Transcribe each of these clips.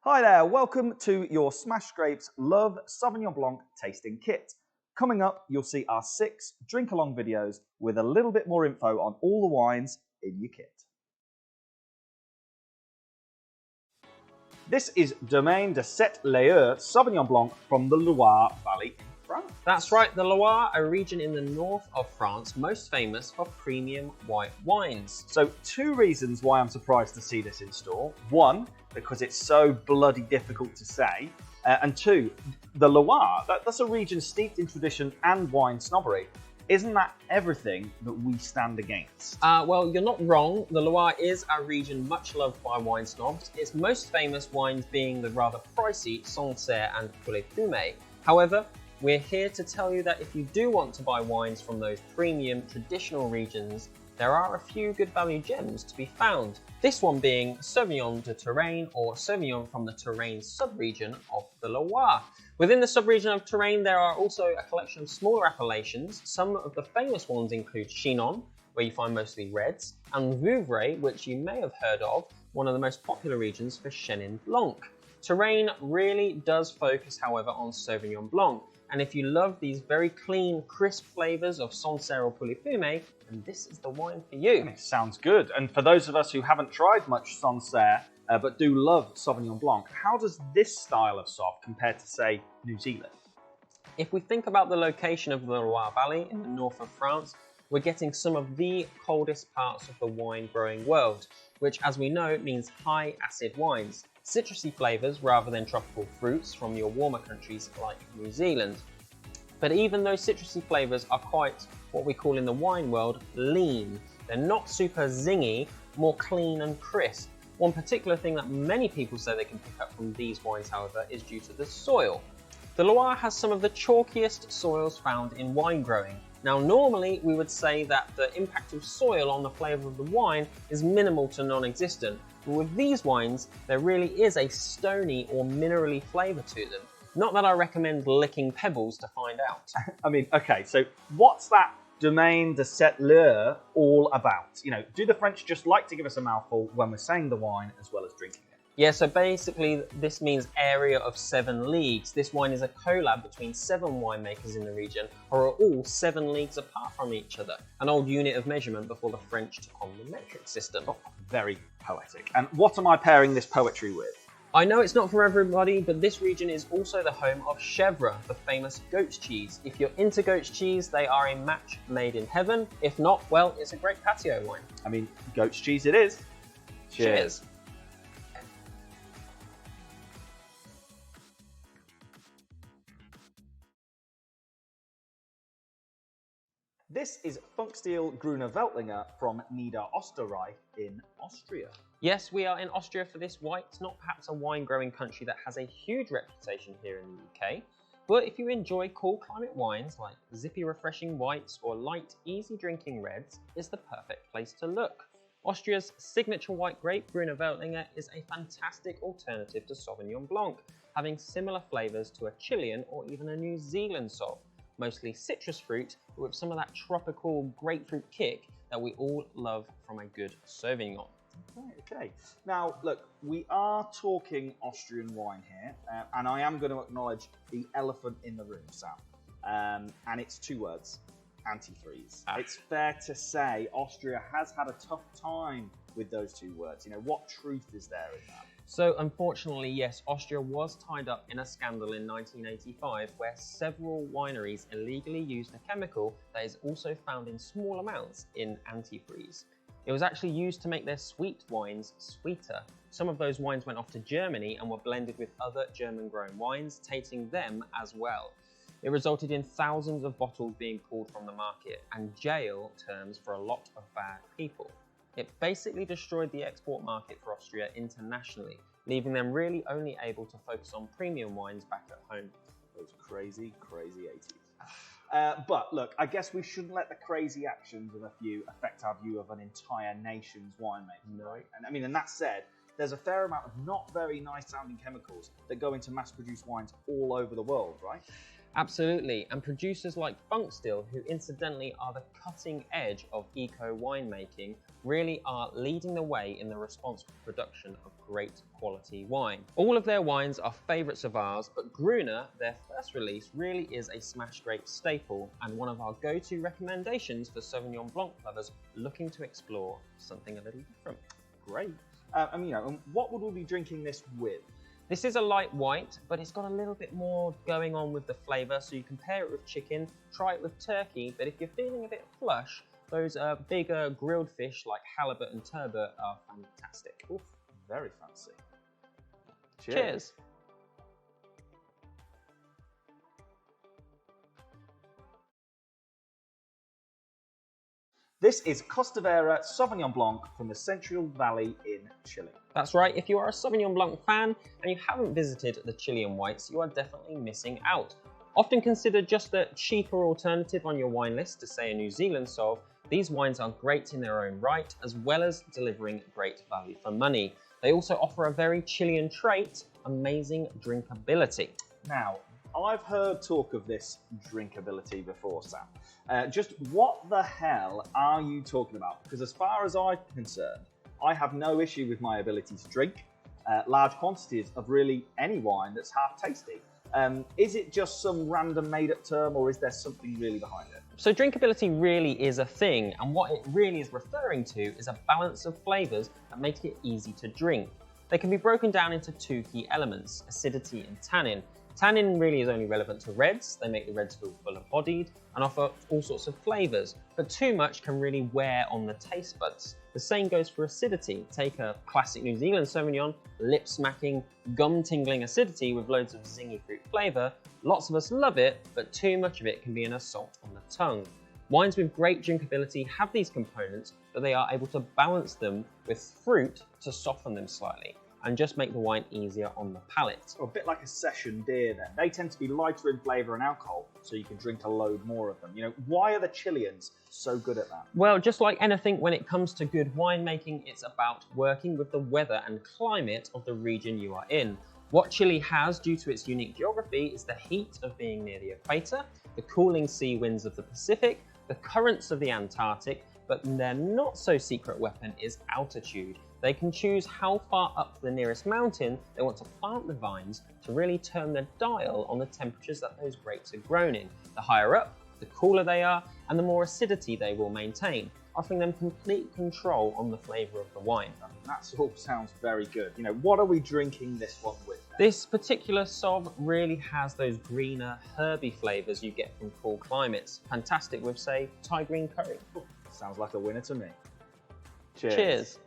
Hi there, welcome to your Smash Scrapes Love Sauvignon Blanc tasting kit. Coming up, you'll see our 6 drink-along videos with a little bit more info on all the wines in your kit. This is Domaine de Sept-Lieues Sauvignon Blanc from the Loire Valley in France. That's right, the Loire, a region in the north of France, most famous for premium white wines. So 2 reasons why I'm surprised to see this in store. 1, because it's so bloody difficult to say. And 2, the Loire, that's a region steeped in tradition and wine snobbery. Isn't that everything that we stand against? Well, you're not wrong. The Loire is a region much loved by wine snobs, its most famous wines being the rather pricey Sancerre and Poulet Fumé. However, we're here to tell you that if you do want to buy wines from those premium traditional regions, there are a few good value gems to be found. This one being Sauvignon de Touraine, or Sauvignon from the Touraine sub-region of the Loire. Within the sub-region of Touraine, there are also a collection of smaller appellations. Some of the famous ones include Chinon, where you find mostly reds, and Voucher, which you may have heard of, one of the most popular regions for Chenin Blanc. Touraine really does focus, however, on Sauvignon Blanc. And if you love these very clean, crisp flavours of Sancerre or Poulet Fumé, then this is the wine for you. It sounds good. And for those of us who haven't tried much Sancerre, but do love Sauvignon Blanc, how does this style of Sauv compare to, say, New Zealand? If we think about the location of the Loire Valley in the north of France, we're getting some of the coldest parts of the wine growing world, which, as we know, means high acid wines. Citrusy flavours rather than tropical fruits from your warmer countries like New Zealand. But even those citrusy flavours are quite what we call in the wine world lean. They're not super zingy, more clean and crisp. One particular thing that many people say they can pick up from these wines, however, is due to the soil. The Loire has some of the chalkiest soils found in wine growing. Now, normally we would say that the impact of soil on the flavour of the wine is minimal to non-existent. But with these wines, there really is a stony or minerally flavour to them. Not that I recommend licking pebbles to find out. I mean, okay, so what's that Domaine de Sept-Lieues all about? You know, do the French just like to give us a mouthful when we're saying the wine as well as drinking it? Yeah, so basically this means area of 7 leagues. This wine is a collab between 7 winemakers in the region who are all 7 leagues apart from each other. An old unit of measurement before the French took on the metric system. Oh, very poetic. And what am I pairing this poetry with? I know it's not for everybody, but this region is also the home of chèvre, the famous goat's cheese. If you're into goat's cheese, they are a match made in heaven. If not, well, it's a great patio wine. I mean, goat's cheese it is. Cheers. This is Funkstil Gruner Veltlinger from Niederösterreich in Austria. Yes, we are in Austria for this white, not perhaps a wine-growing country that has a huge reputation here in the UK, but if you enjoy cool climate wines like zippy refreshing whites or light, easy drinking reds, it's the perfect place to look. Austria's signature white grape, Gruner Veltlinger, is a fantastic alternative to Sauvignon Blanc, having similar flavours to a Chilean or even a New Zealand Sauv. Mostly citrus fruit, but with some of that tropical grapefruit kick that we all love from a good Sauvignon. Okay. Now, look, we are talking Austrian wine here, and I am going to acknowledge the elephant in the room, Sam. And it's 2 words, antifreeze. It's fair to say Austria has had a tough time with those 2 words. You know, what truth is there in that? So unfortunately, yes, Austria was tied up in a scandal in 1985 where several wineries illegally used a chemical that is also found in small amounts in antifreeze. It was actually used to make their sweet wines sweeter. Some of those wines went off to Germany and were blended with other German-grown wines, tainting them as well. It resulted in thousands of bottles being pulled from the market and jail terms for a lot of bad people. It basically destroyed the export market for Austria internationally, leaving them really only able to focus on premium wines back at home. Those crazy, crazy 80s. But look, I guess we shouldn't let the crazy actions of a few affect our view of an entire nation's winemaking. No. And that said, there's a fair amount of not very nice sounding chemicals that go into mass produced wines all over the world, right? Absolutely, and producers like Funkstill, who incidentally are the cutting edge of eco winemaking, really are leading the way in the responsible production of great quality wine. All of their wines are favourites of ours, but Gruner, their first release, really is a smash great staple and one of our go-to recommendations for Sauvignon Blanc lovers looking to explore something a little different. Great. And what would we be drinking this with? This is a light white, but it's got a little bit more going on with the flavour, so you can pair it with chicken, try it with turkey, but if you're feeling a bit flush, those bigger grilled fish like halibut and turbot are fantastic. Oof, very fancy. Cheers. This is Costavera Sauvignon Blanc from the Central Valley in Chile. That's right, if you are a Sauvignon Blanc fan and you haven't visited the Chilean whites, you are definitely missing out. Often considered just a cheaper alternative on your wine list to say a New Zealand Sauv, these wines are great in their own right, as well as delivering great value for money. They also offer a very Chilean trait, amazing drinkability. Now, I've heard talk of this drinkability before, Sam. Just what the hell are you talking about? Because as far as I'm concerned, I have no issue with my ability to drink large quantities of really any wine that's half tasty. Is it just some random made-up term, or is there something really behind it? So drinkability really is a thing, and what it really is referring to is a balance of flavours that make it easy to drink. They can be broken down into two key elements, acidity and tannin. Tannin really is only relevant to reds. They make the reds feel fuller-bodied and offer all sorts of flavours, but too much can really wear on the taste buds. The same goes for acidity. Take a classic New Zealand Sauvignon, lip-smacking, gum-tingling acidity with loads of zingy fruit flavour. Lots of us love it, but too much of it can be an assault on the tongue. Wines with great drinkability have these components, but they are able to balance them with fruit to soften them slightly and just make the wine easier on the palate. A bit like a session beer then. They tend to be lighter in flavour and alcohol, so you can drink a load more of them. Why are the Chileans so good at that? Well, just like anything when it comes to good winemaking, it's about working with the weather and climate of the region you are in. What Chile has, due to its unique geography, is the heat of being near the equator, the cooling sea winds of the Pacific, the currents of the Antarctic, but their not so secret weapon is altitude. They can choose how far up the nearest mountain they want to plant the vines to really turn the dial on the temperatures that those grapes are grown in. The higher up, the cooler they are, and the more acidity they will maintain, offering them complete control on the flavour of the wine. That all sounds very good. What are we drinking this one with then? This particular Sauv really has those greener, herby flavours you get from cool climates. Fantastic with, say, Thai green curry. Sounds like a winner to me. Cheers. Cheers.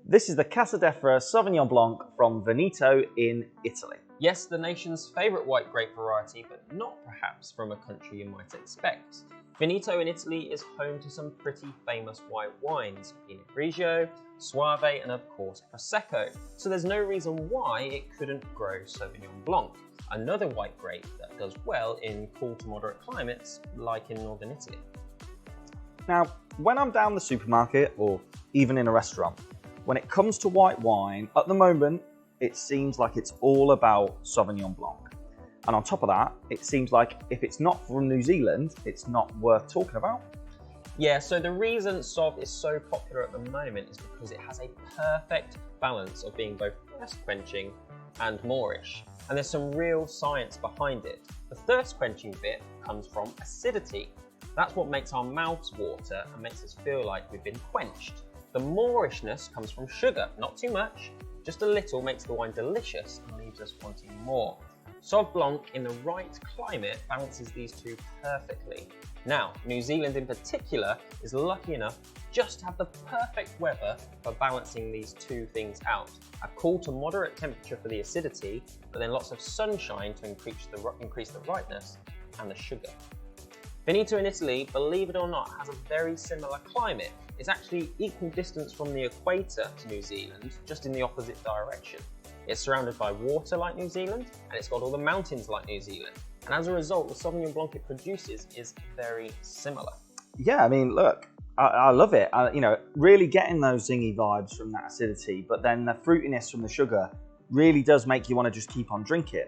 This is the Costavera Sauvignon Blanc from Veneto in Italy. Yes, the nation's favourite white grape variety, but not perhaps from a country you might expect. Veneto in Italy is home to some pretty famous white wines, Pinot Grigio, Soave, and of course Prosecco, so there's no reason why it couldn't grow Sauvignon Blanc, another white grape that does well in cool to moderate climates like in northern Italy. Now, when I'm down the supermarket or even in a restaurant, when it comes to white wine, at the moment, it seems like it's all about Sauvignon Blanc. And on top of that, it seems like if it's not from New Zealand, it's not worth talking about. Yeah, so the reason Sauv is so popular at the moment is because it has a perfect balance of being both thirst-quenching and moreish. And there's some real science behind it. The thirst-quenching bit comes from acidity. That's what makes our mouths water and makes us feel like we've been quenched. The moorishness comes from sugar, not too much, just a little makes the wine delicious and leaves us wanting more. Sauv Blanc in the right climate balances these two perfectly. Now, New Zealand in particular is lucky enough just to have the perfect weather for balancing these two things out. A cool to moderate temperature for the acidity, but then lots of sunshine to increase the ripeness and the sugar. Veneto in Italy, believe it or not, has a very similar climate. It's actually equal distance from the equator to New Zealand, just in the opposite direction. It's surrounded by water like New Zealand, and it's got all the mountains like New Zealand. And as a result, the Sauvignon Blanc it produces is very similar. Yeah, look, I love it. You know, really getting those zingy vibes from that acidity, but then the fruitiness from the sugar really does make you want to just keep on drinking.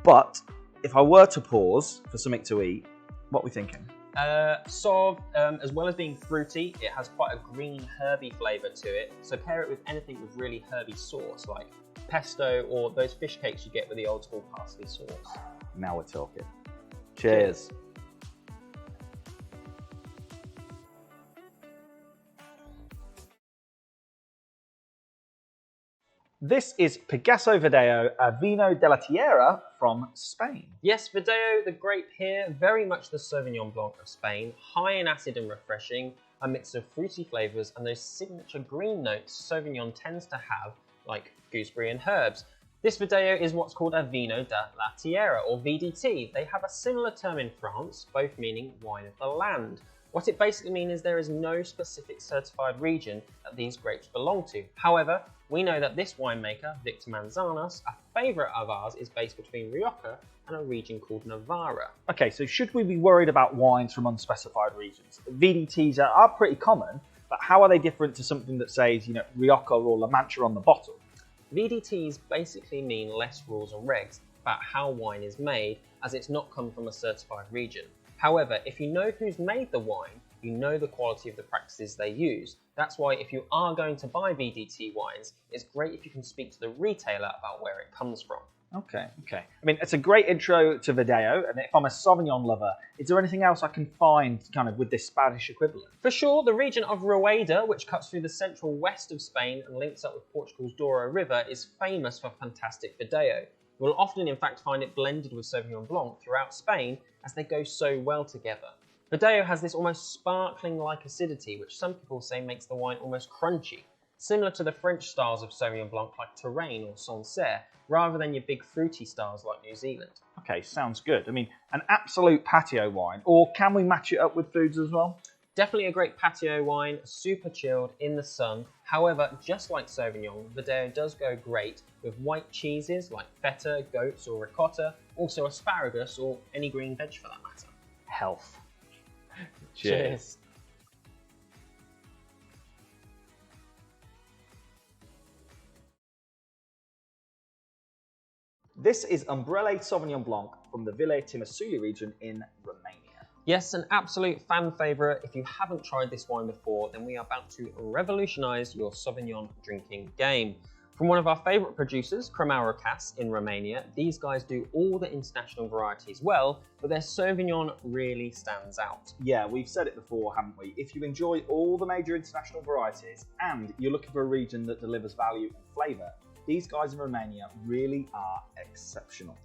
But if I were to pause for something to eat, what are we thinking? Sauv, as well as being fruity, it has quite a green herby flavour to it. So pair it with anything with really herby sauce, like pesto or those fish cakes you get with the old school parsley sauce. Now we're talking. Cheers. This is Pigasso Verdeo, a Vino della Tierra from Spain. Yes, Verdeo, the grape here, very much the Sauvignon Blanc of Spain, high in acid and refreshing, a mix of fruity flavours and those signature green notes Sauvignon tends to have, like gooseberry and herbs. This Verdeo is what's called a Vino della Tierra, or VDT. They have a similar term in France, both meaning wine of the land. What it basically means is there is no specific certified region that these grapes belong to. However, we know that this winemaker, Victor Manzanos, a favourite of ours, is based between Rioja and a region called Navarra. Okay, so should we be worried about wines from unspecified regions? VDTs are pretty common, but how are they different to something that says, you know, Rioja or La Mancha on the bottle? VDTs basically mean less rules and regs about how wine is made, as it's not come from a certified region. However, if you know who's made the wine, you know the quality of the practices they use. That's why if you are going to buy VDT wines, it's great if you can speak to the retailer about where it comes from. Okay. I mean, it's a great intro to Verdeo, and if I'm a Sauvignon lover, is there anything else I can find kind of with this Spanish equivalent? For sure, the region of Rueda, which cuts through the central west of Spain and links up with Portugal's Douro River, is famous for fantastic Verdeo. You will often, in fact, find it blended with Sauvignon Blanc throughout Spain, as they go so well together. Verdeo has this almost sparkling-like acidity, which some people say makes the wine almost crunchy, similar to the French styles of Sauvignon Blanc like Touraine or Sancerre, rather than your big fruity styles like New Zealand. Okay, sounds good. I mean, an absolute patio wine, or can we match it up with foods as well? Definitely a great patio wine, super chilled in the sun. However, just like Sauvignon, Verdeo does go great with white cheeses like feta, goats or ricotta, also asparagus or any green veg for that matter. Health. Cheers. This is Umbrella Sauvignon Blanc from the Ville Timișoara region in Romania. Yes, an absolute fan favourite. If you haven't tried this wine before, then we are about to revolutionise your Sauvignon drinking game. From one of our favourite producers, Crema Cass in Romania, these guys do all the international varieties well, but their Sauvignon really stands out. Yeah, we've said it before, haven't we? If you enjoy all the major international varieties and you're looking for a region that delivers value and flavour, these guys in Romania really are exceptional.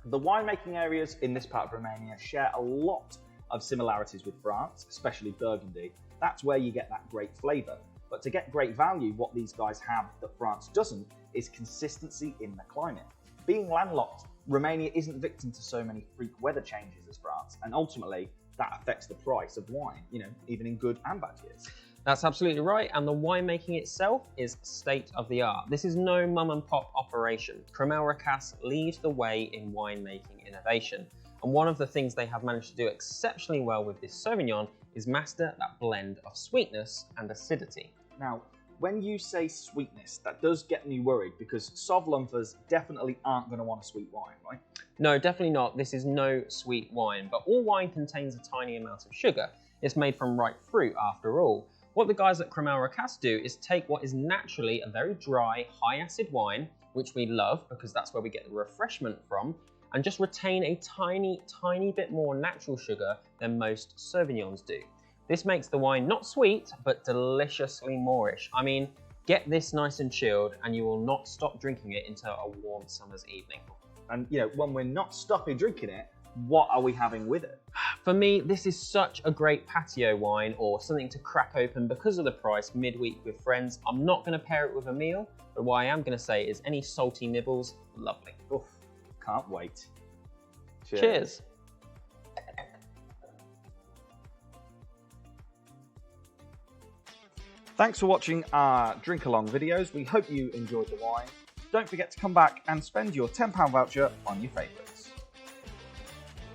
The winemaking areas in this part of Romania share a lot of similarities with France, especially Burgundy. That's where you get that great flavour. But to get great value, what these guys have that France doesn't is consistency in the climate. Being landlocked, Romania isn't victim to so many freak weather changes as France, and ultimately that affects the price of wine, you know, even in good and bad years. That's absolutely right, and the winemaking itself is state of the art. This is no mum and pop operation. Crema Cass leads the way in winemaking innovation. And one of the things they have managed to do exceptionally well with this Sauvignon is master that blend of sweetness and acidity. Now, when you say sweetness, that does get me worried because Sauv lovers definitely aren't going to want a sweet wine, right? No, definitely not. This is no sweet wine, but all wine contains a tiny amount of sugar. It's made from ripe fruit after all. What the guys at Crema Cass do is take what is naturally a very dry, high acid wine, which we love because that's where we get the refreshment from, and just retain a tiny bit more natural sugar than most Sauvignons do. This makes the wine not sweet, but deliciously moreish. I mean, get this nice and chilled and you will not stop drinking it until a warm summer's evening. And you know, when we're not stopping drinking it, what are we having with it? For me, this is such a great patio wine or something to crack open because of the price midweek with friends. I'm not going to pair it with a meal, but what I am going to say is any salty nibbles, lovely. Oof, can't wait. Cheers. Thanks for watching our drink along videos. We hope you enjoyed the wine. Don't forget to come back and spend your £10 voucher on your favourites.